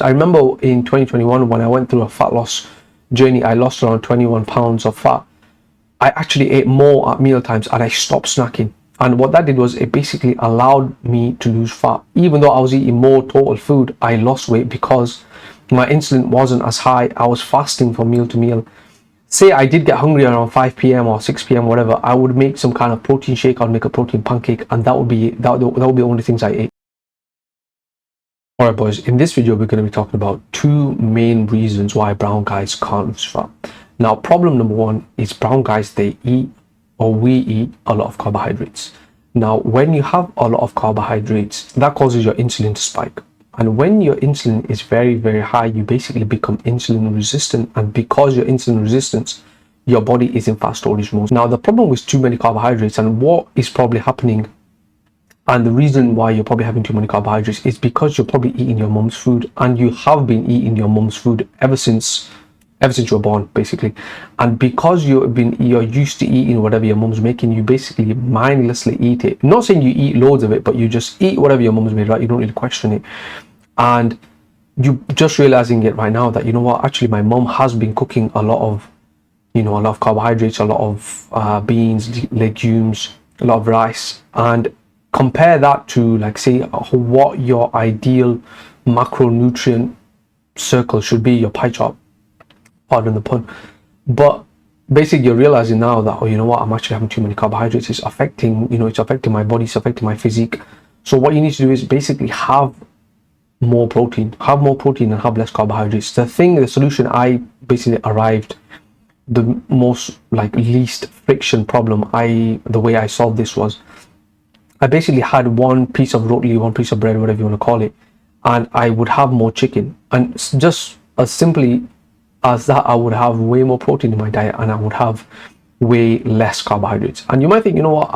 I remember in 2021 when I went through a fat loss journey, I lost around 21 pounds of fat. I actually ate more at meal times and I stopped snacking. And what that did was it basically allowed me to lose fat. Even though I was eating more total food, I lost weight because my insulin wasn't as high. I was fasting from meal to meal. Say I did get hungry around 5 p.m. or 6 p.m. whatever, I would make some kind of protein shake. I'd make a protein pancake, and that would be the only things I ate. Alright boys, in this video we're going to be talking about two main reasons why brown guys can't lose fat. Now, problem number one is brown guys, we eat a lot of carbohydrates. Now, when you have a lot of carbohydrates, that causes your insulin to spike. And when your insulin is very, very high, you basically become insulin resistant. And because you're insulin resistant, your body is in fat storage mode. Now, the problem with too many carbohydrates and what is probably happening, and the reason why you're probably having too many carbohydrates, is because you're probably eating your mom's food, and you have been eating your mom's food ever since you were born, basically. And because you're used to eating whatever your mom's making, you basically mindlessly eat it. I'm not saying you eat loads of it, but you just eat whatever your mom's made, right? You don't really question it. And you just realizing it right now that, you know what, actually my mom has been cooking a lot of carbohydrates, a lot of beans, legumes, a lot of rice. And compare that to, like, say, what your ideal macronutrient circle should be, your pie chart, pardon the pun. But basically you're realizing now that, oh, you know what, I'm actually having too many carbohydrates. It's affecting, it's affecting my body, it's affecting my physique. So what you need to do is basically have more protein and have less carbohydrates. The solution I basically arrived, the most least friction problem, the way I solved this was, I basically had one piece of roti, one piece of bread, whatever you want to call it, and I would have more chicken. And just as simply as that, I would have way more protein in my diet and I would have way less carbohydrates. And you might think, you know what,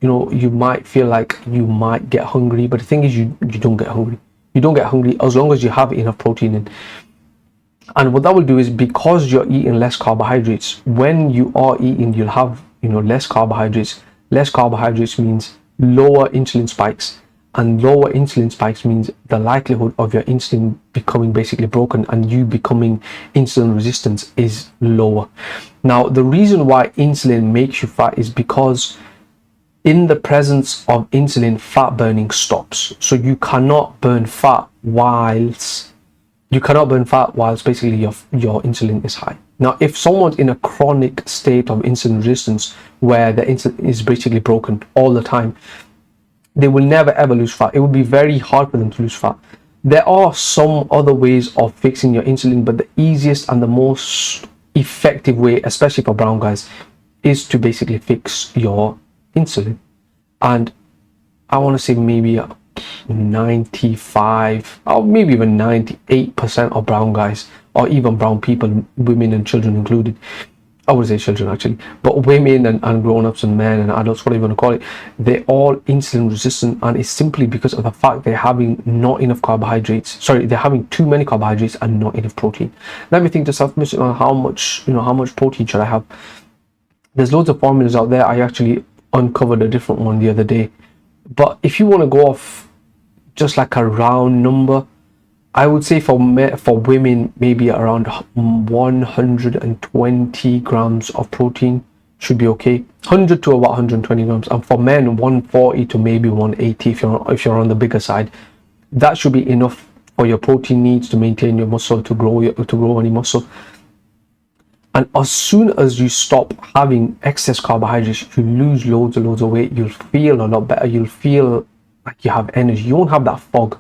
you might feel like you might get hungry, but the thing is, you don't get hungry. You don't get hungry as long as you have enough protein in. And what that will do is, because you're eating less carbohydrates, when you are eating, you'll have less carbohydrates. Less carbohydrates means lower insulin spikes, and lower insulin spikes means the likelihood of your insulin becoming basically broken and you becoming insulin resistant is lower. Now, the reason why insulin makes you fat is because in the presence of insulin, fat burning stops. So you cannot burn fat whilst basically your insulin is high. Now, if someone's in a chronic state of insulin resistance where the insulin is basically broken all the time, they will never ever lose fat. It would be very hard for them to lose fat. There are some other ways of fixing your insulin, but the easiest and the most effective way, especially for brown guys, is to basically fix your insulin. And I want to say maybe 95 or maybe even 98% of brown guys, or even brown people, women and children included, I would say children actually, but women and grown-ups and men and adults, whatever you want to call it, they're all insulin resistant. And it's simply because of the fact they're having not enough carbohydrates. They're having too many carbohydrates and not enough protein. Let me think to yourself, how much protein should I have? There's loads of formulas out there. I actually uncovered a different one the other day, but if you want to go off just like a round number, I would say for women, maybe around 120 grams of protein should be okay. 100 to about 120 grams. And for men, 140 to maybe 180 if you're on the bigger side. That should be enough for your protein needs to maintain your muscle, to grow any muscle. And as soon as you stop having excess carbohydrates, you lose loads of weight. You'll feel a lot better. You'll feel like you have energy. You won't have that fog,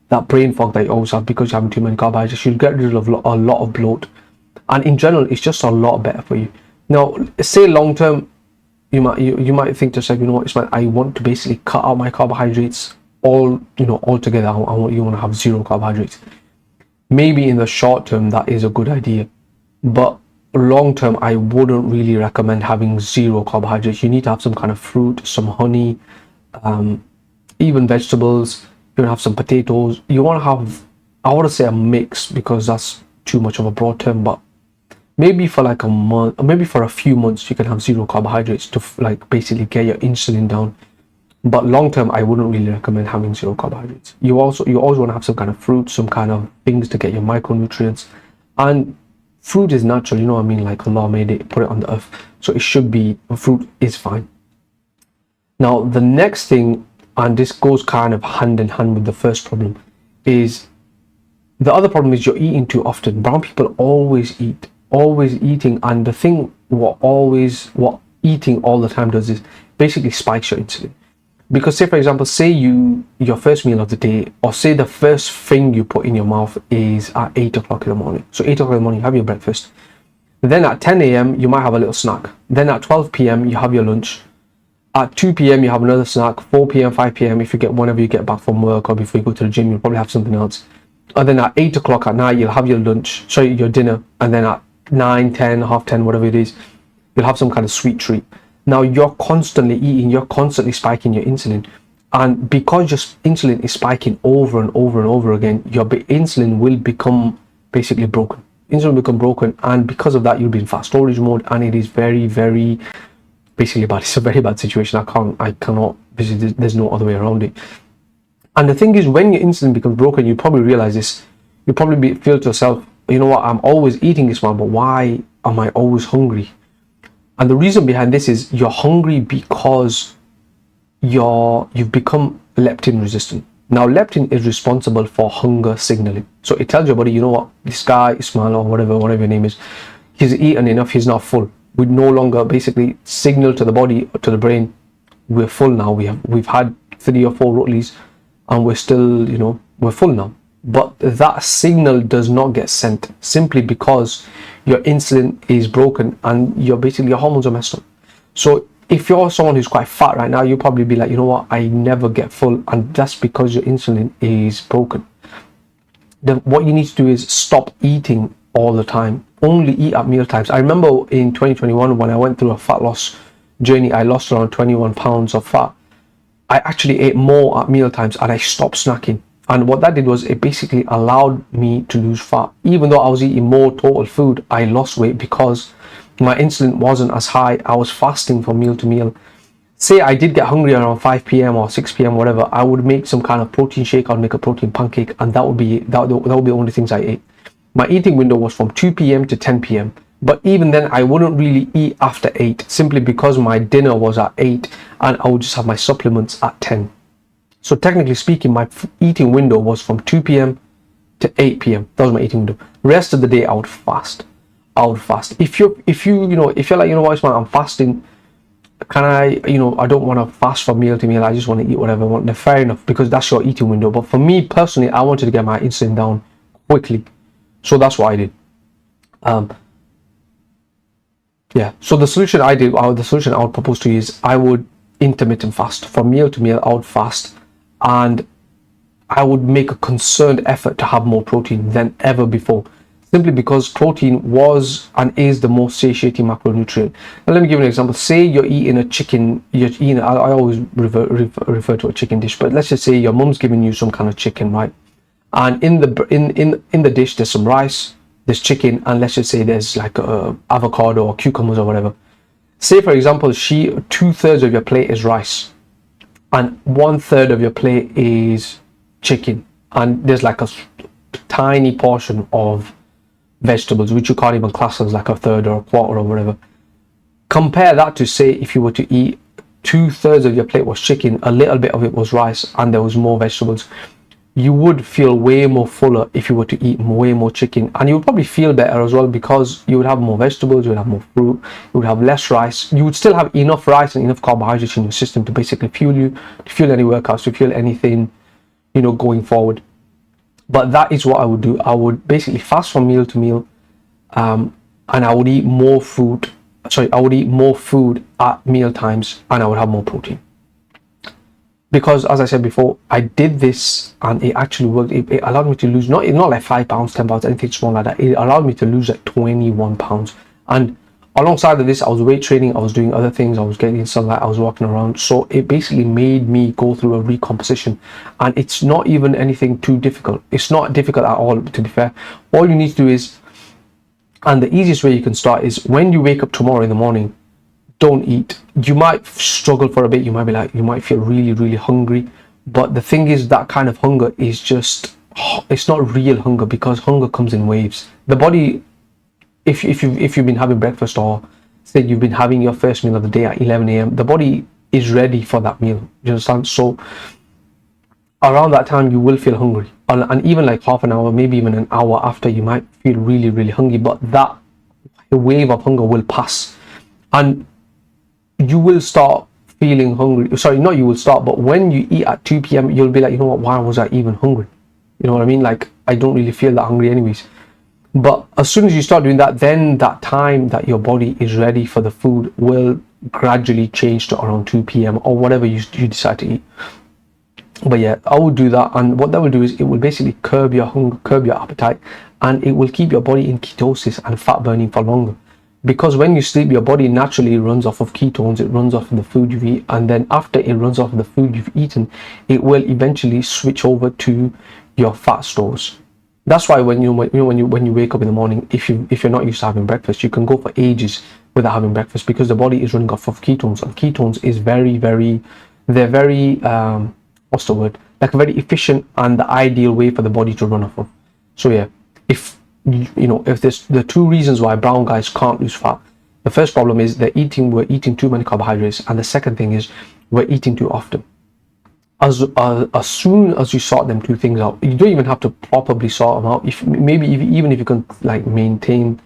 that brain fog that you always have because you're having too many carbohydrates. You'll get rid of a lot of bloat, and in general, it's just a lot better for you. Now, say long term, you might think to yourself, you know what, Ismail, I want to basically cut out my carbohydrates altogether. You want to have zero carbohydrates. Maybe in the short term that is a good idea, but long term I wouldn't really recommend having zero carbohydrates. You need to have some kind of fruit, some honey, even vegetables. You want to have some potatoes. You want to have, I want to say a mix because that's too much of a broad term, but maybe for like a month or maybe for a few months you can have zero carbohydrates to basically get your insulin down. But long term, I wouldn't really recommend having zero carbohydrates. You always want to have some kind of fruit, some kind of things to get your micronutrients. And fruit is natural, you know what I mean? Like Allah made it, put it on the earth. So it should be, fruit is fine. Now, the next thing, and this goes kind of hand in hand with the first problem, is the other problem is you're eating too often. Brown people always eating. And the thing what eating all the time does is basically spikes your insulin. Because say, for example, say your first meal of the day, or say the first thing you put in your mouth is at 8 o'clock in the morning. So 8 o'clock in the morning, you have your breakfast. Then at 10 a.m., you might have a little snack. Then at 12 p.m., you have your lunch. At 2 p.m., you have another snack. 4 p.m., 5 p.m., whenever you get back from work or before you go to the gym, you'll probably have something else. And then at 8 o'clock at night, you'll have your your dinner. And then at 9, 10, half 10, whatever it is, you'll have some kind of sweet treat. Now you're constantly eating, you're constantly spiking your insulin. And because your insulin is spiking over and over and over again, your insulin will become basically broken. Insulin will become broken, and because of that, you'll be in fat storage mode, and it is very, very basically bad. It's a very bad situation. I cannot, basically, there's no other way around it. And the thing is, when your insulin becomes broken, you probably realize this. You probably feel to yourself, you know what, I'm always eating this one, but why am I always hungry? And the reason behind this is you're hungry because you've become leptin resistant. Now, leptin is responsible for hunger signaling. So it tells your body, you know what, this guy, Ismail, or whatever your name is, he's eaten enough, he's not full. We no longer basically signal to the body, to the brain, we're full now. We've had 3 or 4 rotis, and we're still, we're full now. But that signal does not get sent simply because your insulin is broken and your hormones are messed up. So if you're someone who's quite fat right now, you'll probably be like, you know what, I never get full, and that's because your insulin is broken. Then what you need to do is stop eating all the time. Only eat at meal times. I remember in 2021 when I went through a fat loss journey, I lost around 21 pounds of fat. I actually ate more at meal times, and I stopped snacking. And what that did was it basically allowed me to lose fat. Even though I was eating more total food, I lost weight because my insulin wasn't as high. I was fasting from meal to meal. Say I did get hungry around 5 p.m. or 6 p.m, whatever, I would make some kind of protein shake. I'd make a protein pancake, and that would be the only things I ate. My eating window was from 2 p.m. to 10 p.m. But even then, I wouldn't really eat after 8, simply because my dinner was at 8, and I would just have my supplements at 10. So technically speaking, my eating window was from 2 p.m. to 8 p.m. That was my eating window. Rest of the day, I would fast. If you're like, you know what, I'm fasting, can I don't want to fast from meal to meal, I just want to eat whatever I want. Then fair enough, because that's your eating window. But for me personally, I wanted to get my insulin down quickly, so that's what I did. So the solution I would propose to you is I would intermittent fast. From meal to meal, I would fast, and I would make a concerned effort to have more protein than ever before, simply because protein was and is the most satiating macronutrient. Now let me give you an example. Say you're eating a chicken, I always refer to a chicken dish, but let's just say your mum's giving you some kind of chicken, right? And in the dish there's some rice, there's chicken, and let's just say there's like avocado or cucumbers or whatever. Say for example, 2/3 of your plate is rice and 1/3 of your plate is chicken, and there's like a tiny portion of vegetables which you can't even class as like a third or a quarter or whatever. Compare that to, say, if you were to eat 2/3 of your plate was chicken, a little bit of it was rice, and there was more vegetables. You would feel way more fuller if you were to eat way more chicken, and you would probably feel better as well, because you would have more vegetables, you would have more fruit, you would have less rice. You would still have enough rice and enough carbohydrates in your system to basically fuel you, to fuel any workouts, to fuel anything, going forward. But that is what I would do. I would basically fast from meal to meal, and I would eat more food. I would eat more food at meal times, and I would have more protein. Because as I said before, I did this and it actually worked. It allowed me to lose not like 5 pounds, 10 pounds, anything small like that. It allowed me to lose like 21 pounds. And alongside of this, I was weight training, I was doing other things, I was getting in sunlight, I was walking around. So it basically made me go through a recomposition, and it's not even anything too difficult. It's not difficult at all, to be fair. All you need to do is, and the easiest way you can start is, when you wake up tomorrow in the morning, don't eat. You might struggle for a bit. You might be like, you might feel really, really hungry. But the thing is, that kind of hunger is just, it's not real hunger, because hunger comes in waves. The body, if you've been having breakfast, or say you've been having your first meal of the day at 11 a.m., the body is ready for that meal. You understand? So around that time you will feel hungry, and even like half an hour, maybe even an hour after, you might feel really, really hungry, but that wave of hunger will pass, and you will start feeling hungry. Sorry, not you will start, but when you eat at 2 p.m, you'll be like, you know what, why was I even hungry? You know what I mean? Like, I don't really feel that hungry anyways. But as soon as you start doing that, then that time that your body is ready for the food will gradually change to around 2 p.m or whatever you decide to eat. But yeah, I would do that, and what that will do is it will basically curb your hunger, curb your appetite, and it will keep your body in ketosis and fat burning for longer. Because when you sleep, your body naturally runs off of ketones, it runs off of the food you eat, and then after it runs off of the food you've eaten, it will eventually switch over to your fat stores. That's why when you wake up in the morning, if you're not used to having breakfast, you can go for ages without having breakfast, because the body is running off of ketones, and ketones is they're very what's the word, like a very efficient and the ideal way for the body to run off of. So yeah, if there's the two reasons why brown guys can't lose fat. The first problem is we're eating too many carbohydrates, and the second thing is we're eating too often. As soon as you sort them two things out, you don't even have to properly sort them out. Even if you can like maintain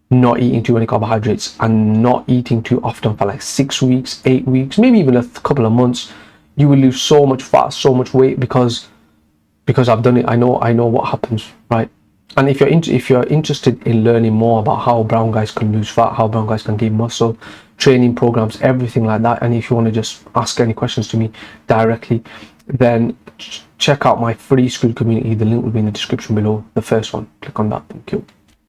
not eating too many carbohydrates and not eating too often for like 6 weeks, 8 weeks, maybe even a couple of months, you will lose so much fat, so much weight, because I've done it. I know what happens, right? And if you're interested in learning more about how brown guys can lose fat, how brown guys can gain muscle, training programs, everything like that, and if you want to just ask any questions to me directly, then check out my free school community. The link will be in the description below, the first one. Click on that. Thank you.